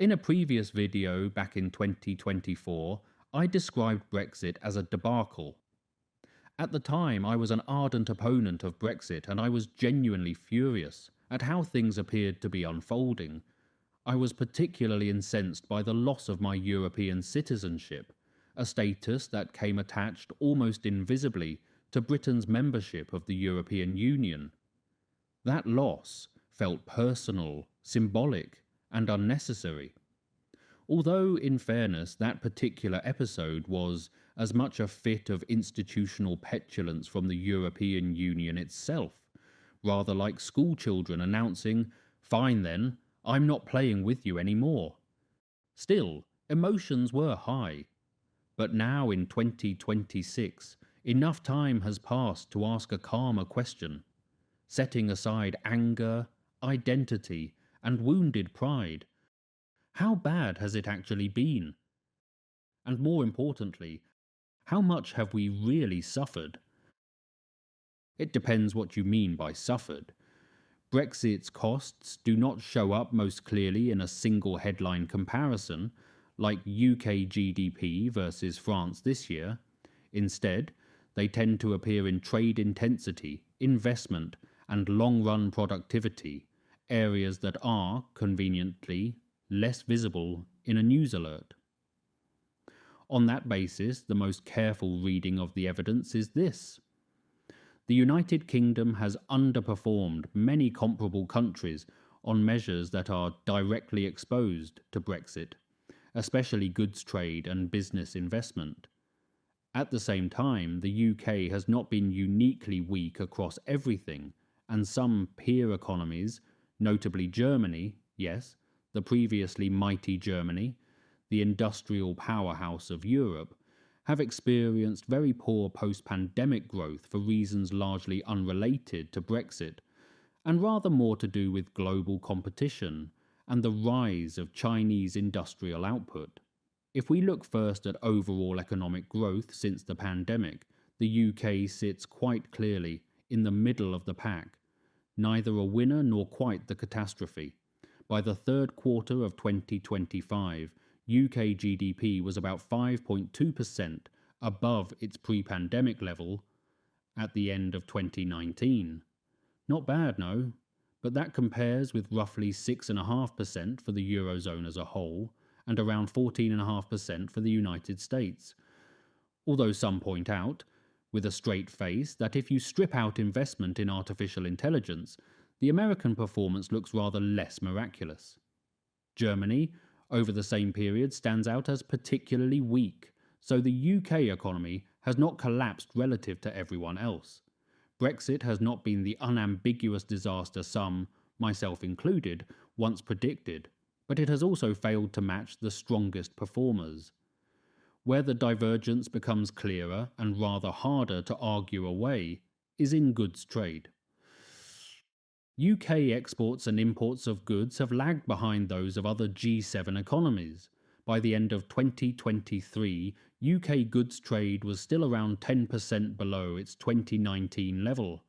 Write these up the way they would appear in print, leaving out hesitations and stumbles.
In a previous video back in 2024, I described Brexit as a debacle. At the time, I was an ardent opponent of Brexit and I was genuinely furious at how things appeared to be unfolding. I was particularly incensed by the loss of my European citizenship, a status that came attached almost invisibly to Britain's membership of the European Union. That loss felt personal, symbolic, and unnecessary. Although, in fairness, that particular episode was as much a fit of institutional petulance from the European Union itself, rather like schoolchildren announcing, "Fine then, I'm not playing with you anymore." Still, emotions were high. But now in 2026, enough time has passed to ask a calmer question. Setting aside anger, identity, and wounded pride, how bad has it actually been? And more importantly, how much have we really suffered? It depends what you mean by suffered. Brexit's costs do not show up most clearly in a single headline comparison, like UK GDP versus France this year. Instead, they tend to appear in trade intensity, investment, and long-run productivity, areas that are, conveniently, less visible in a news alert. On that basis, the most careful reading of the evidence is this. The United Kingdom has underperformed many comparable countries on measures that are directly exposed to Brexit, especially goods trade and business investment. At the same time, the UK has not been uniquely weak across everything, and some peer economies, notably Germany, yes, the previously mighty Germany, the industrial powerhouse of Europe, have experienced very poor post-pandemic growth for reasons largely unrelated to Brexit, and rather more to do with global competition and the rise of Chinese industrial output. If we look first at overall economic growth since the pandemic, the UK sits quite clearly in the middle of the pack, neither a winner nor quite the catastrophe. By the third quarter of 2025, UK GDP was about 5.2% above its pre-pandemic level at the end of 2019. Not bad, no, but that compares with roughly 6.5% for the Eurozone as a whole and around 14.5% for the United States. Although some point out, with a straight face, that if you strip out investment in artificial intelligence, the American performance looks rather less miraculous. Germany, over the same period, stands out as particularly weak, so the UK economy has not collapsed relative to everyone else. Brexit has not been the unambiguous disaster some, myself included, once predicted, but it has also failed to match the strongest performers. Where the divergence becomes clearer and rather harder to argue away is in goods trade. UK exports and imports of goods have lagged behind those of other G7 economies. By the end of 2023, UK goods trade was still around 10% below its 2019 level.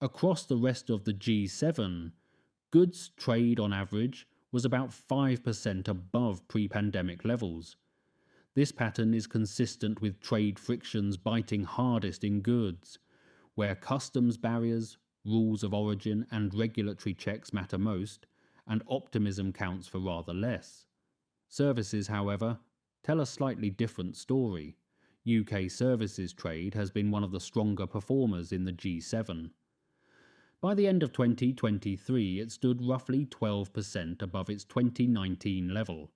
Across the rest of the G7, goods trade on average was about 5% above pre-pandemic levels. This pattern is consistent with trade frictions biting hardest in goods, where customs barriers, rules of origin and regulatory checks matter most, and optimism counts for rather less. Services, however, tell a slightly different story. UK services trade has been one of the stronger performers in the G7. By the end of 2023, it stood roughly 12% above its 2019 level.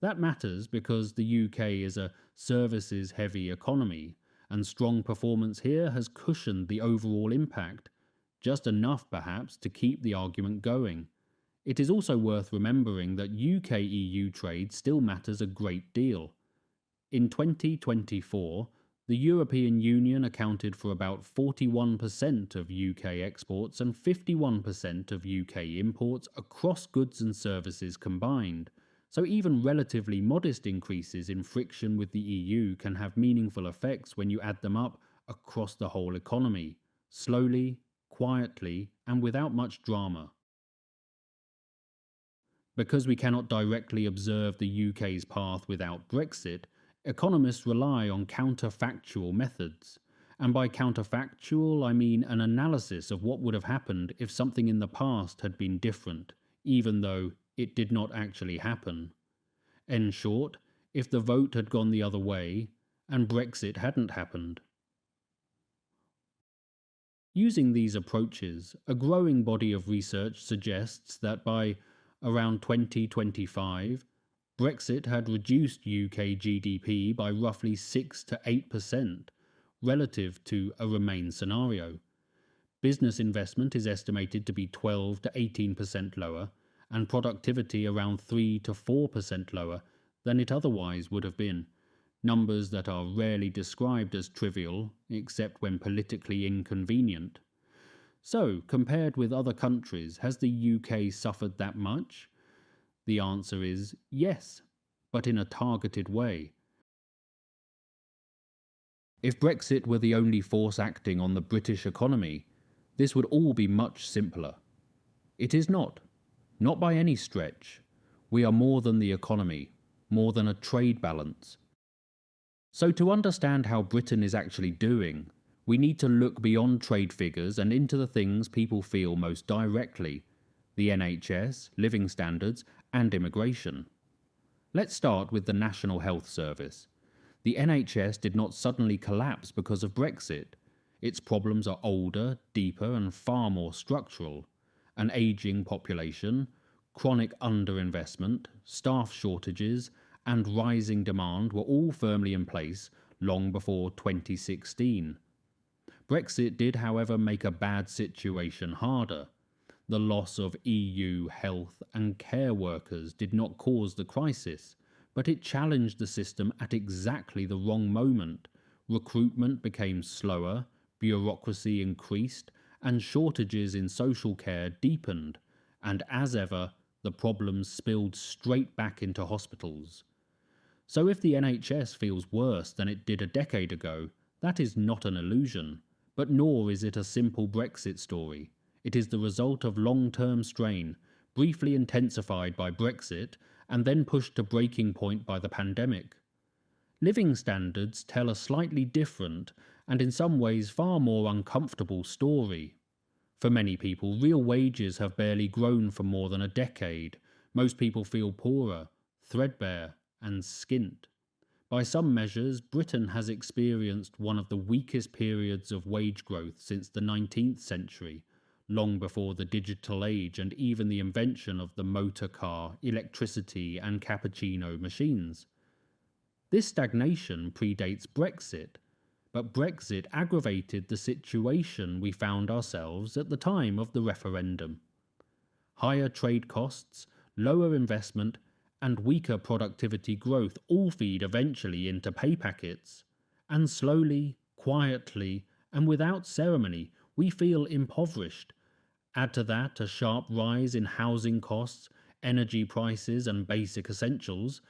That matters because the UK is a services-heavy economy, and strong performance here has cushioned the overall impact, just enough perhaps to keep the argument going. It is also worth remembering that UK-EU trade still matters a great deal. In 2024, the European Union accounted for about 41% of UK exports and 51% of UK imports across goods and services combined, so even relatively modest increases in friction with the EU can have meaningful effects when you add them up across the whole economy, slowly, quietly, and without much drama. Because we cannot directly observe the UK's path without Brexit, economists rely on counterfactual methods. And by counterfactual, I mean an analysis of what would have happened if something in the past had been different, even though it did not actually happen. In short, if the vote had gone the other way, and Brexit hadn't happened. Using these approaches, a growing body of research suggests that by around 2025, Brexit had reduced UK GDP by roughly 6 to 8% relative to a Remain scenario. Business investment is estimated to be 12 to 18% lower, and productivity around 3 to 4% lower than it otherwise would have been. Numbers that are rarely described as trivial, except when politically inconvenient. So, compared with other countries, has the UK suffered that much? The answer is yes, but in a targeted way. If Brexit were the only force acting on the British economy, this would all be much simpler. It is not by any stretch. We are more than the economy, more than a trade balance. So to understand how Britain is actually doing, we need to look beyond trade figures and into the things people feel most directly: the NHS, living standards, and immigration. Let's start with the National Health Service. The NHS did not suddenly collapse because of Brexit. Its problems are older, deeper, and far more structural. An ageing population, chronic underinvestment, staff shortages, and rising demand were all firmly in place long before 2016. Brexit did, however, make a bad situation harder. The loss of EU health and care workers did not cause the crisis, but it challenged the system at exactly the wrong moment. Recruitment became slower, bureaucracy increased, and shortages in social care deepened, and as ever, the problems spilled straight back into hospitals. So if the NHS feels worse than it did a decade ago, that is not an illusion, but nor is it a simple Brexit story. It is the result of long-term strain, briefly intensified by Brexit and then pushed to breaking point by the pandemic. Living standards tell a slightly different and in some ways far more uncomfortable story. For many people, real wages have barely grown for more than a decade. Most people feel poorer, threadbare, and skint. By some measures, Britain has experienced one of the weakest periods of wage growth since the 19th century, long before the digital age and even the invention of the motor car, electricity, and cappuccino machines. This stagnation predates Brexit, but Brexit aggravated the situation we found ourselves at the time of the referendum. Higher trade costs, lower investment, and weaker productivity growth all feed eventually into pay packets. And slowly, quietly, and without ceremony, we feel impoverished. Add to that a sharp rise in housing costs, energy prices, and basic essentials,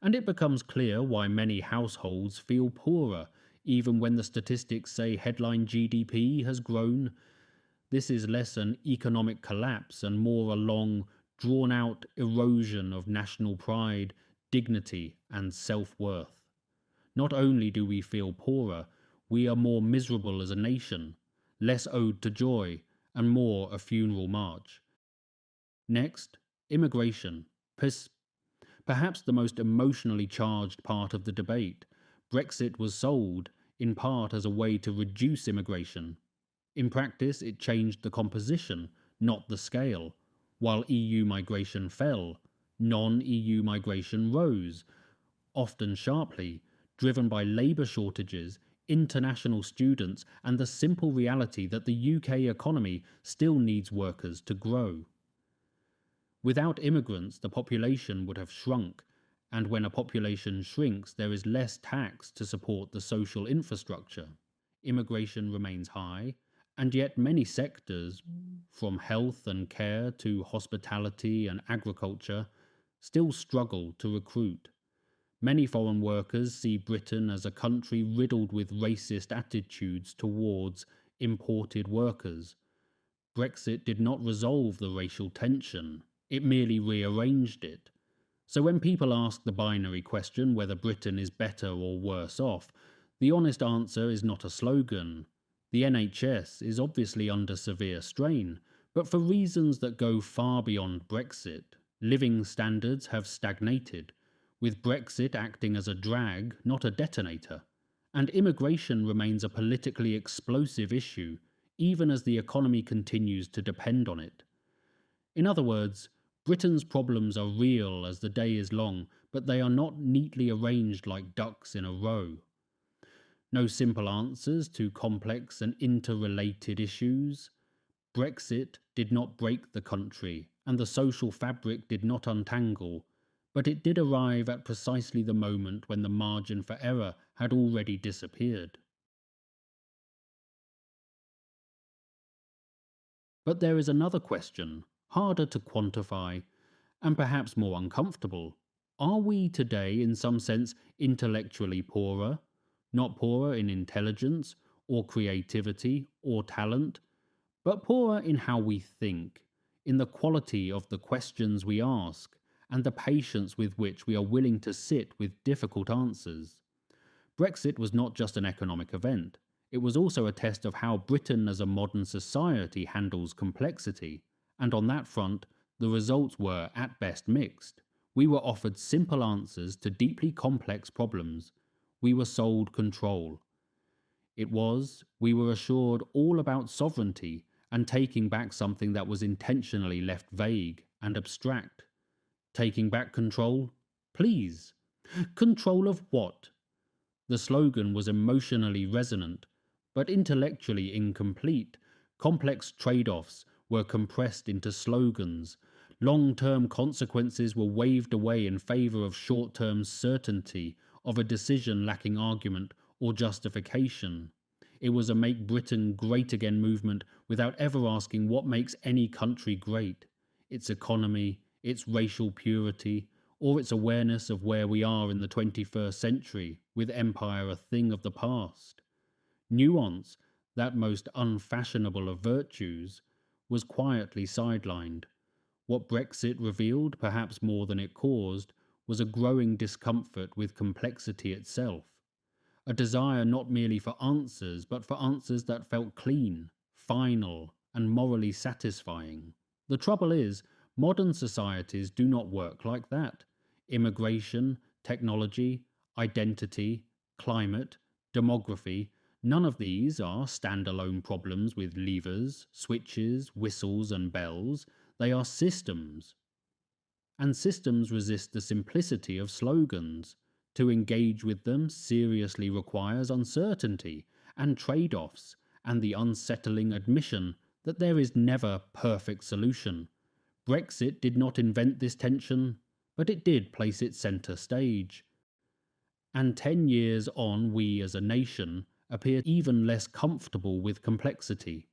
and it becomes clear why many households feel poorer, even when the statistics say headline GDP has grown. This is less an economic collapse and more a long, drawn-out erosion of national pride, dignity, and self-worth. Not only do we feel poorer, we are more miserable as a nation, less ode to joy, and more a funeral march. Next, immigration. Perhaps the most emotionally charged part of the debate. Brexit was sold, in part as a way to reduce immigration. In practice, it changed the composition, not the scale. While EU migration fell, non-EU migration rose, often sharply, driven by labour shortages, international students, and the simple reality that the UK economy still needs workers to grow. Without immigrants, the population would have shrunk, and when a population shrinks, there is less tax to support the social infrastructure. Immigration remains high, and yet many sectors, from health and care to hospitality and agriculture, still struggle to recruit. Many foreign workers see Britain as a country riddled with racist attitudes towards imported workers. Brexit did not resolve the racial tension. It merely rearranged it. So when people ask the binary question whether Britain is better or worse off, the honest answer is not a slogan. The NHS is obviously under severe strain, but for reasons that go far beyond Brexit. Living standards have stagnated, with Brexit acting as a drag, not a detonator. And immigration remains a politically explosive issue, even as the economy continues to depend on it. In other words, Britain's problems are real as the day is long, but they are not neatly arranged like ducks in a row. No simple answers to complex and interrelated issues. Brexit did not break the country, and the social fabric did not untangle, but it did arrive at precisely the moment when the margin for error had already disappeared. But there is another question, harder to quantify, and perhaps more uncomfortable. Are we today, in some sense, intellectually poorer? Not poorer in intelligence, or creativity, or talent, but poorer in how we think, in the quality of the questions we ask, and the patience with which we are willing to sit with difficult answers. Brexit was not just an economic event. It was also a test of how Britain as a modern society handles complexity, and on that front, the results were, at best, mixed. We were offered simple answers to deeply complex problems. We were sold control. We were assured all about sovereignty and taking back something that was intentionally left vague and abstract. Taking back control? Please. Control of what? The slogan was emotionally resonant, but intellectually incomplete. Complex trade-offs were compressed into slogans. Long-term consequences were waved away in favor of short-term certainty of a decision lacking argument or justification. It was a Make Britain Great Again movement without ever asking what makes any country great: its economy, its racial purity, or its awareness of where we are in the 21st century, with empire a thing of the past. Nuance, that most unfashionable of virtues, was quietly sidelined. What Brexit revealed, perhaps more than it caused, was a growing discomfort with complexity itself. A desire not merely for answers, but for answers that felt clean, final, and morally satisfying. The trouble is, modern societies do not work like that. Immigration, technology, identity, climate, demography, none of these are standalone problems with levers, switches, whistles, and bells. They are systems. And systems resist the simplicity of slogans. To engage with them seriously requires uncertainty and trade-offs and the unsettling admission that there is never perfect solution. Brexit did not invent this tension, but it did place it centre stage. And 10 years on, we as a nation appear even less comfortable with complexity.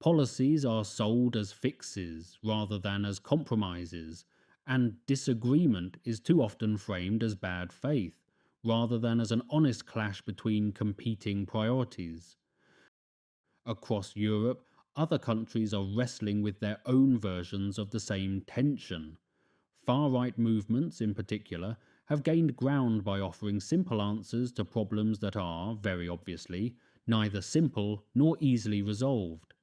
Policies are sold as fixes rather than as compromises, and disagreement is too often framed as bad faith, rather than as an honest clash between competing priorities. Across Europe, other countries are wrestling with their own versions of the same tension. Far-right movements, in particular, have gained ground by offering simple answers to problems that are, very obviously, neither simple nor easily resolved.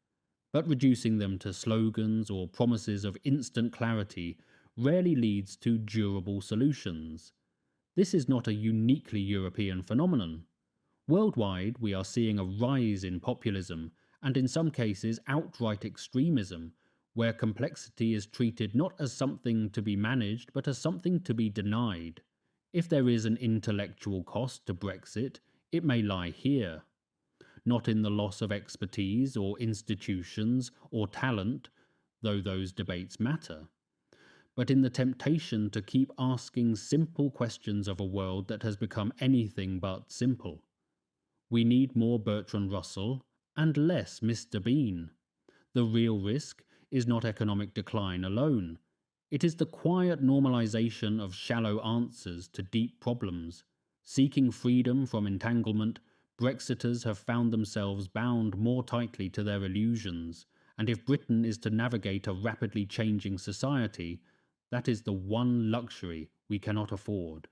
But reducing them to slogans or promises of instant clarity rarely leads to durable solutions. This is not a uniquely European phenomenon. Worldwide, we are seeing a rise in populism and in some cases outright extremism, where complexity is treated not as something to be managed but as something to be denied. If there is an intellectual cost to Brexit, it may lie here. Not in the loss of expertise or institutions or talent, though those debates matter, but in the temptation to keep asking simple questions of a world that has become anything but simple. We need more Bertrand Russell and less Mr. Bean. The real risk is not economic decline alone. It is the quiet normalization of shallow answers to deep problems. Seeking freedom from entanglement, Brexiters have found themselves bound more tightly to their illusions, And if Britain is to navigate a rapidly changing society, that is the one luxury we cannot afford.